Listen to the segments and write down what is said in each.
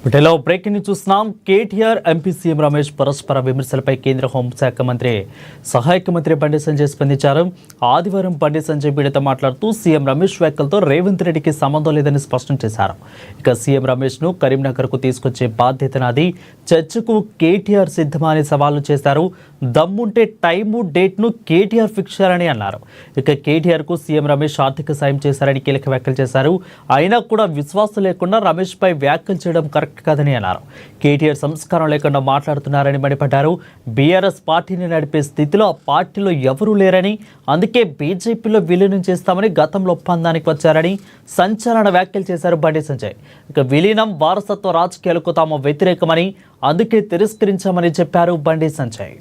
వీటిలో బ్రేకింగ్ చూస్తున్నాం. KTR MP CM Ramesh పరస్పర విమర్శలపై కేంద్ర హోంశాఖ మంత్రి సహాయక మంత్రి బండి సంజయ్ స్పందించారు. ఆదివారం బండి సంజయ్ మీడియాతో మాట్లాడుతూ సీఎం రమేష్ వ్యాఖ్యలతో రేవంత్ రెడ్డికి సంబంధం లేదని స్పష్టం చేశారు. ఇక సీఎం రమేష్ ను కరీంనగర్కు తీసుకొచ్చే బాధ్యత నాది, చర్చకు కేటీఆర్ సిద్ధమా అని సవాళ్లు చేశారు. దమ్ముంటే టైము డేట్ను కేటీఆర్ ఫిక్స్ చేయాలని అన్నారు. ఇక కేటీఆర్ కు సీఎం రమేష్ ఆర్థిక సాయం చేశారని కీలక వ్యాఖ్యలు చేశారు. అయినా కూడా విశ్వాసం లేకుండా రమేష్ పై వ్యాఖ్యలు చేయడం కరెక్ట్ కాదని అన్నారు. కేటీఆర్ సంస్కారం లేకుండా మాట్లాడుతున్నారని మండిపడ్డారు. బీఆర్ఎస్ పార్టీని నడిపే స్థితిలో ఆ పార్టీలో ఎవరూ లేరని, అందుకే బీజేపీలో విలీనం చేస్తామని గతంలో ఒప్పందానికి వచ్చారని సంచలన వ్యాఖ్యలు చేశారు బండి సంజయ్. ఇక విలీనం వారసత్వ రాజకీయాలకు తాము వ్యతిరేకమని, అందుకే తిరస్కరించామని చెప్పారు బండి సంజయ్.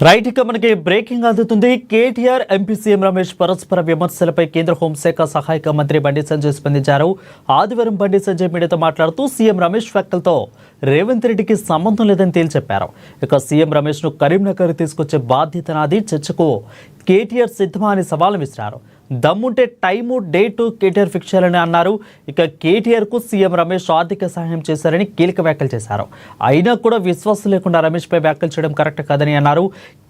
రైట్, ఇక మనకి బ్రేకింగ్ అందుతుంది. కేటీఆర్ ఎంపీ సీఎం రమేష్ పరస్పర విమర్శలపై కేంద్ర హోంశాఖ సహాయక మంత్రి బండి సంజయ్ స్పందించారు. ఆదివారం బండి సంజయ్ మీడియాతో మాట్లాడుతూ సీఎం రమేష్ వ్యాఖ్యలతో రేవంత్ రెడ్డికి సంబంధం లేదని తేల్చెప్పారు. ఇక సీఎం రమేష్ ను కరీంనగర్ తీసుకొచ్చే బాధ్యత నాది, చర్చకు కేటీఆర్ సిద్ధమా అని సవాల్ విసిరారు. దమ్ముంటే టైము డేటు కేటీఆర్ ఫిక్స్ చేయాలని అన్నారు. ఇక కేటీఆర్కు సీఎం రమేష్ ఆర్థిక సహాయం చేశారని కీలక వ్యాఖ్యలు చేశారు. అయినా కూడా విశ్వాసం లేకుండా రమేష్పై వ్యాఖ్యలు చేయడం కరెక్ట్ కాదని అన్నారు.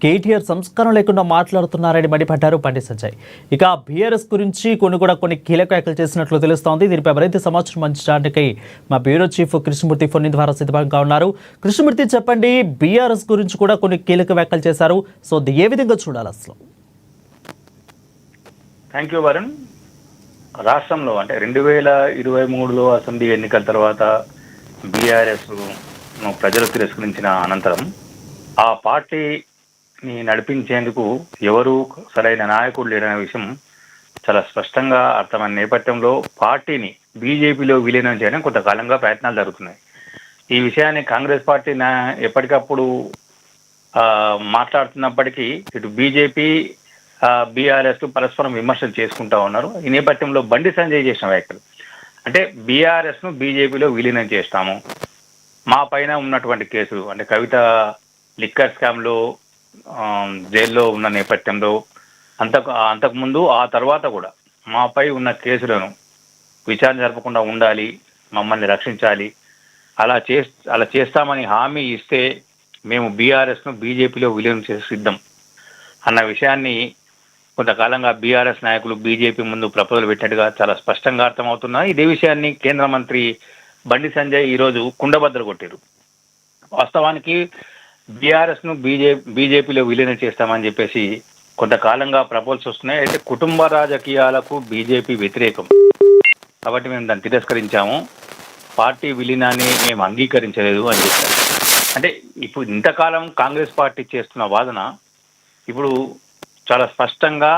కేటీఆర్ సంస్కారం లేకుండా మాట్లాడుతున్నారని మండిపడ్డారు బండి సంజయ్. ఇక బీఆర్ఎస్ గురించి కొన్ని కీలక వ్యాఖ్యలు చేసినట్లు తెలుస్తోంది. దీనిపై మరింత సమాచారం అందించడానికి మా బ్యూరో చీఫ్ కృష్ణమూర్తి ఫోన్ ద్వారా సిద్ధంగా ఉన్నారు. కృష్ణమూర్తి, చెప్పండి, బీఆర్ఎస్ గురించి కూడా కొన్ని కీలక వ్యాఖ్యలు చేశారు. సో ఏ విధంగా చూడాలి అసలు? Thank you Varun. రాష్ట్రంలో అంటే 2023లో అసెంబ్లీ ఎన్నికల తర్వాత బీఆర్ఎస్ ప్రజలు తిరస్కరించిన అనంతరం ఆ పార్టీని నడిపించేందుకు ఎవరు సరైన నాయకుడు లేరనే విషయం చాలా స్పష్టంగా అర్థమైన నేపథ్యంలో పార్టీని బీజేపీలో విలీనం చేయడం కొంతకాలంగా ప్రయత్నాలు జరుగుతున్నాయి. ఈ విషయాన్ని కాంగ్రెస్ పార్టీ ఎప్పటికప్పుడు మాట్లాడుతున్నప్పటికీ ఇటు బీజేపీ బీఆర్ఎస్ పరస్పరం విమర్శలు చేసుకుంటా ఉన్నారు. ఈ నేపథ్యంలో బండి సంజయ్ చేసిన వ్యాఖ్యలు అంటే బీఆర్ఎస్ ను బీజేపీలో విలీనం చేస్తాము, మా పైన ఉన్నటువంటి కేసు అంటే కవిత లిక్కర్ స్కామ్ లో జైల్లో ఉన్న నేపథ్యంలో అంతకుముందు ఆ తర్వాత కూడా మాపై ఉన్న కేసులను విచారణ జరపకుండా ఉండాలి, మమ్మల్ని రక్షించాలి, అలా చేస్తామని హామీ ఇస్తే మేము బీఆర్ఎస్ను బీజేపీలో విలీనం చేసి సిద్ధం అన్న విషయాన్ని కొంతకాలంగా బీఆర్ఎస్ నాయకులు బీజేపీ ముందు ప్రపోజల్ పెట్టినట్టుగా చాలా స్పష్టంగా అర్థమవుతున్నాయి. ఇదే విషయాన్ని కేంద్ర మంత్రి బండి సంజయ్ ఈరోజు కుండబద్దలు కొట్టారు. వాస్తవానికి బీఆర్ఎస్ను బీజేపీలో విలీనం చేస్తామని చెప్పేసి కొంతకాలంగా ప్రపోజల్స్ వస్తున్నాయి. అయితే కుటుంబ రాజకీయాలకు బీజేపీ వ్యతిరేకం కాబట్టి మేము దాన్ని తిరస్కరించాము, పార్టీ విలీనాన్ని మేము అంగీకరించలేదు అని చెప్పారు. అంటే ఇప్పుడు ఇంతకాలం కాంగ్రెస్ పార్టీ చేస్తున్న వాదన ఇప్పుడు చాలా స్పష్టంగా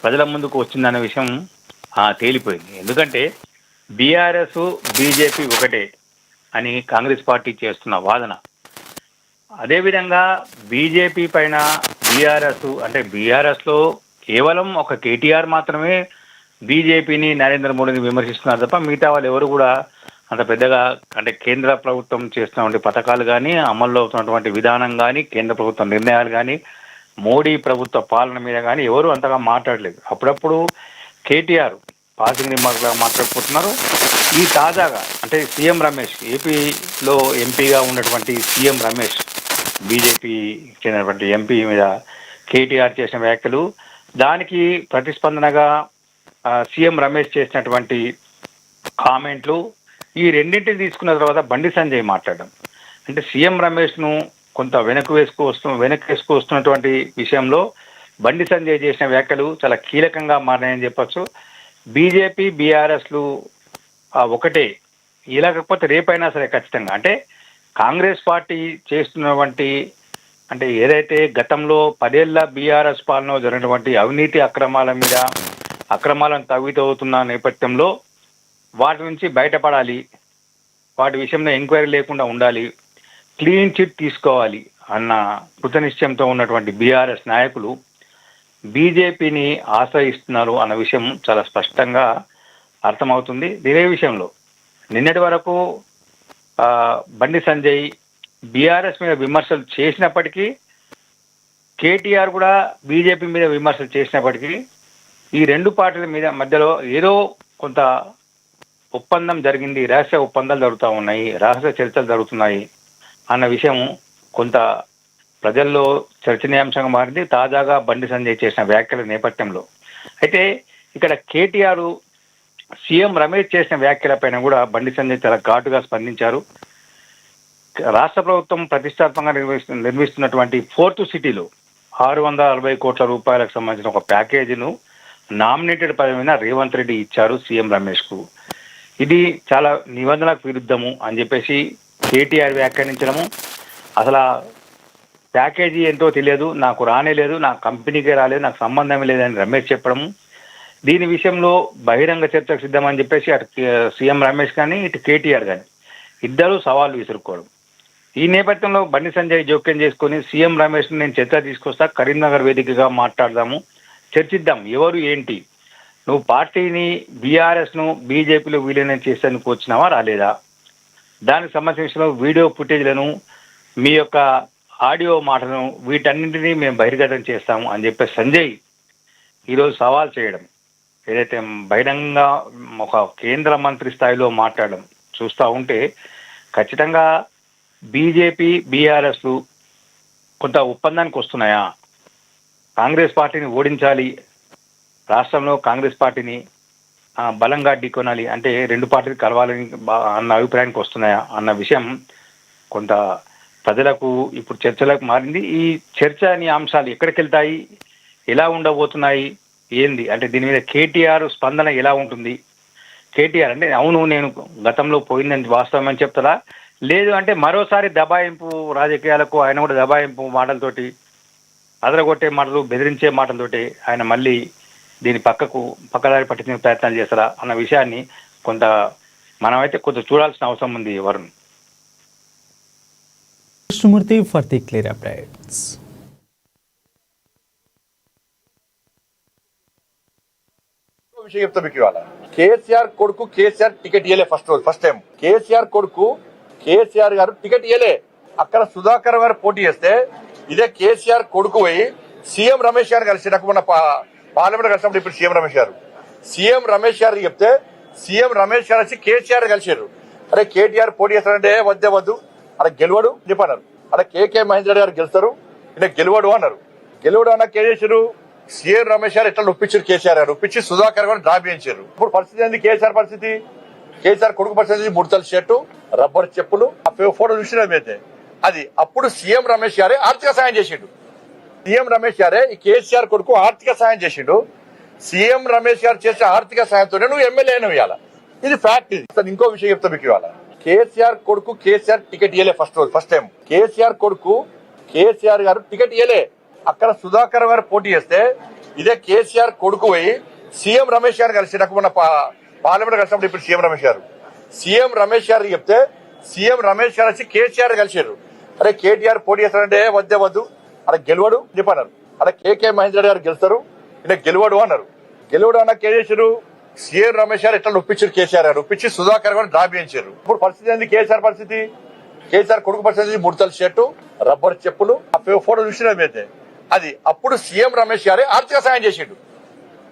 ప్రజల ముందుకు వచ్చిందనే విషయం తేలిపోయింది. ఎందుకంటే బీఆర్ఎస్ బీజేపీ ఒకటే అని కాంగ్రెస్ పార్టీ చేస్తున్న వాదన, అదేవిధంగా బీజేపీ పైన బీఆర్ఎస్ అంటే బీఆర్ఎస్లో కేవలం ఒక కేటీఆర్ మాత్రమే బీజేపీని నరేంద్ర మోడీని విమర్శిస్తున్నారు తప్ప మిగతా వాళ్ళు ఎవరు కూడా అంత పెద్దగా అంటే కేంద్ర ప్రభుత్వం చేస్తున్నటువంటి పథకాలు కానీ, అమల్లో అవుతున్నటువంటి విధానం కానీ, కేంద్ర ప్రభుత్వ నిర్ణయాలు కానీ, మోడీ ప్రభుత్వ పాలన మీద కానీ ఎవరు అంతగా మాట్లాడలేదు. అప్పుడప్పుడు కేటీఆర్ పాసింగ్ రిమార్క్గా మాట్లాడిపోతున్నారు. ఈ తాజాగా అంటే సీఎం రమేష్, ఏపీలో ఎంపీగా ఉన్నటువంటి సీఎం రమేష్, బీజేపీ చెందినటువంటి ఎంపీ మీద కేటీఆర్ చేసిన వ్యాఖ్యలు, దానికి ప్రతిస్పందనగా సీఎం రమేష్ చేసినటువంటి కామెంట్లు, ఈ రెండింటిని తీసుకున్న తర్వాత బండి సంజయ్ మాట్లాడడం అంటే సీఎం రమేష్ను కొంత వెనక్కి వేసుకొస్తున్నటువంటి విషయంలో బండి సంజయ్ చేసిన వ్యాఖ్యలు చాలా కీలకంగా మారినాయని చెప్పొచ్చు. బీజేపీ బీఆర్ఎస్లు ఒకటే, ఇలాగకపోతే రేపైనా సరే ఖచ్చితంగా అంటే కాంగ్రెస్ పార్టీ చేస్తున్నటువంటి అంటే ఏదైతే గతంలో 10 ఏళ్ల బీఆర్ఎస్ పాలనలో జరిగినటువంటి అవినీతి అక్రమాలను తవ్వితవుతున్న నేపథ్యంలో వాటి నుంచి బయటపడాలి, వాటి విషయంలో ఎంక్వైరీ లేకుండా ఉండాలి, క్లీన్ చిట్ తీసుకోవాలి అన్న కృతనిశ్చయంతో ఉన్నటువంటి బీఆర్ఎస్ నాయకులు బీజేపీని ఆశ్రయిస్తున్నారు అన్న విషయం చాలా స్పష్టంగా అర్థమవుతుంది. ఇదే విషయంలో నిన్నటి వరకు బండి సంజయ్ బీఆర్ఎస్ మీద విమర్శలు చేసినప్పటికీ, కేటీఆర్ కూడా బీజేపీ మీద విమర్శలు చేసినప్పటికీ ఈ రెండు పార్టీల మీద మధ్యలో ఏదో కొంత ఒప్పందం జరిగింది, రహస్య ఒప్పందాలు జరుగుతూ ఉన్నాయి, రహస్య చర్చలు జరుగుతున్నాయి అన్న విషయం కొంత ప్రజల్లో చర్చనీయాంశంగా మారింది తాజాగా బండి సంజయ్ చేసిన వ్యాఖ్యల నేపథ్యంలో. అయితే ఇక్కడ కేటీఆర్ సీఎం రమేష్ చేసిన వ్యాఖ్యలపైన కూడా బండి సంజయ్ చాలా ఘాటుగా స్పందించారు. రాష్ట్ర ప్రభుత్వం ప్రతిష్టాత్మకంగా నిర్మిస్తున్నటువంటి 4th సిటీలో 640 కోట్ల రూపాయలకు సంబంధించిన ఒక ప్యాకేజీను నామినేటెడ్ పదవి మీద రేవంత్ రెడ్డి ఇచ్చారు సీఎం రమేష్కు. ఇది చాలా నిబంధనలకు విరుద్ధము అని చెప్పేసి కేటీఆర్ వ్యాఖ్యానించడము, అసలు ప్యాకేజీ ఎంతో తెలియదు, నాకు రానేలేదు, నా కంపెనీకే రాలేదు, నాకు సంబంధం లేదని రమేష్ చెప్పడము, దీని విషయంలో బహిరంగ చర్చకు సిద్ధమని చెప్పేసి అటు సీఎం రమేష్ కానీ ఇటు కేటీఆర్ కానీ ఇద్దరు సవాళ్ళు విసురుకోవడం. ఈ నేపథ్యంలో బండి సంజయ్ జోక్యం చేసుకొని సీఎం రమేష్ని నేను చర్చ తీసుకొస్తా, కరీంనగర్ వేదికగా మాట్లాడదాము, చర్చిద్దాం, ఎవరు ఏంటి, నువ్వు పార్టీని బీఆర్ఎస్ను బీజేపీలో విలీనం చేసేందుకు వచ్చినావా రాలేదా, దానికి సంబంధించిన వీడియో ఫుటేజ్లను, మీ యొక్క ఆడియో మాటలను వీటన్నింటినీ మేము బహిర్గతం చేస్తాము అని చెప్పి సంజయ్ ఈరోజు సవాల్ చేయడం, ఏదైతే బహిరంగంగా ఒక కేంద్ర మంత్రి స్థాయిలో మాట్లాడడం చూస్తూ ఉంటే ఖచ్చితంగా బీజేపీ బీఆర్ఎస్లు కొంత ఒప్పందానికి వస్తున్నాయా, కాంగ్రెస్ పార్టీని ఓడించాలి, రాష్ట్రంలో కాంగ్రెస్ పార్టీని బలంగా ఢీకొనాలి అంటే రెండు పార్టీలు కలవాలని అన్న అభిప్రాయానికి వస్తున్నాయా అన్న విషయం కొంత ప్రజలకు ఇప్పుడు చర్చలకు మారింది. ఈ చర్చ అనే అంశాలు ఎక్కడికి వెళ్తాయి, ఎలా ఉండబోతున్నాయి, ఏంది అంటే దీని మీద కేటీఆర్ స్పందన ఎలా ఉంటుంది, కేటీఆర్ అంటే అవును నేను గతంలో పోయిందని వాస్తవం అని చెప్తారా, లేదు అంటే మరోసారి దబాయింపు రాజకీయాలకు ఆయన కూడా దబాయింపు మాటలతోటి, అదరగొట్టే మాటలు, బెదిరించే మాటలతోటి ఆయన మళ్ళీ దీని పక్కదారి పట్టించే ప్రయత్నాలు చేస్తారా అన్న విషయాన్ని కొంత మనమైతే కొంత చూడాల్సిన అవసరం ఉంది. Varun Krishnamurthy for the clear updates. విషయం చెప్తా మీకు ఇవాళ కేసీఆర్ కొడుకు కేసీఆర్ టికెట్ ఇయ్యలే ఫస్ట్ టైం కేసీఆర్ కొడుకు కేసీఆర్ గారు టికెట్ ఇయ్యలే. అక్కడ సుధాకర్ గారు పోటీ చేస్తే ఇదే కేసీఆర్ కొడుకు పోయి సీఎం రమేష్ గారు కలిసి నాకు మొన్న పార్లమెంట్ కలిసినప్పుడు ఇప్పుడు సీఎం రమేష్ గారు సీఎం రమేష్ గారు చెప్తే సీఎం రమేష్ గారు వచ్చి కేసీఆర్ కలిసారు. అరే కేటీఆర్ పోటీ చేస్తారంటే వద్దే వద్దు, అక్కడ గెలవడు చెప్పన్నారు. అక్కడ కేకే మహేందర్ గారు గెలుస్తారు, ఈయన గెలవడు అన్నారు. గెలవడు అన్నాక ఏం చేశారు, సీఎం రమేష్ గారు ఎట్లా ఒప్పించారు, కేసీఆర్ గారు ఒప్పించి సుధాకర్ గారు డ్రాప్ చేయించారు. ఇప్పుడు పరిస్థితి ఏంది, కేసీఆర్ పరిస్థితి, కేసీఆర్ కొడుకు పరిస్థితి ముడతల షర్టు, రబ్బర్ చెప్పులు, ఆ ఫోటో చూసినమైతే అది. అప్పుడు సీఎం రమేష్ గారే ఆర్థిక సాయం చేసిండు. సీఎం రమేష్ గారే ఈ కేసీఆర్ కొడుకు ఆర్థిక సాయం చేసిండు. సీఎం రమేష్ గారు చేసే ఆర్థిక సాయంతోనే నువ్వు ఎమ్మెల్యే అయినా ఇవ్వాల. ఇది ఫ్యాక్ట్. ఇది ఇంకో విషయం చెప్తా మీకు ఇవాళ. కేసీఆర్ కొడుకు కేసీఆర్ టికెట్ ఇవ్వలే ఫస్ట్ టైం. కేసీఆర్ కొడుకు కేసీఆర్ గారు టికెట్ ఇవ్వలే. అక్కడ సుధాకర్ గారు పోటీ చేస్తే ఇదే కేసీఆర్ కొడుకు పోయి సీఎం రమేష్ గారు కలిసి, నాకు మొన్న పార్లమెంట్ కలిసినప్పుడు ఇప్పుడు సీఎం రమేష్ గారు చెప్తే సీఎం రమేష్ గారు వచ్చి కేసీఆర్ కలిసారు. అరే కేటీఆర్ పోటీ చేస్తారంటే వద్దే వద్దు, అక్కడ గెలవడు చెప్పన్నారు. అక్కడ కేకే మహేందర్ గారు గెలుస్తారు, ఈయన గెలవడు అన్నారు. గెలవడు అన్నాక ఏం చేశారు, సీఎం రమేష్ గారు ఎట్లా ఒప్పించారు, కేసీఆర్ గారు ఒప్పించి సుధాకర్ గారు డ్రాప్ చేయించారు. ఇప్పుడు పరిస్థితి ఏంది, కేసీఆర్ పరిస్థితి, కేసీఆర్ కొడుకు పరిస్థితి ముడతల షర్టు, రబ్బర్ చెప్పులు, ఆ ఫోటో చూసినమైతే అది. అప్పుడు సీఎం రమేష్ గారే ఆర్థిక సాయం చేసిండు.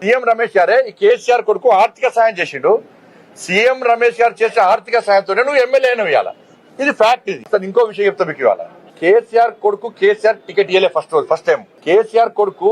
సీఎం రమేష్ గారే ఈ కేసీఆర్ కొడుకు ఆర్థిక సాయం చేసిండు. సీఎం రమేష్ గారు చేసే ఆర్థిక సాయంతోనే నువ్వు ఎమ్మెల్యే అయినా ఇవ్వాల. ఇది ఫ్యాక్ట్. ఇది ఇంకో విషయం చెప్తా మీకు ఇవాళ. కేసీఆర్ కొడుకు కేసీఆర్ టికెట్ ఇవ్వలే ఫస్ట్ టైం. కేసీఆర్ కొడుకు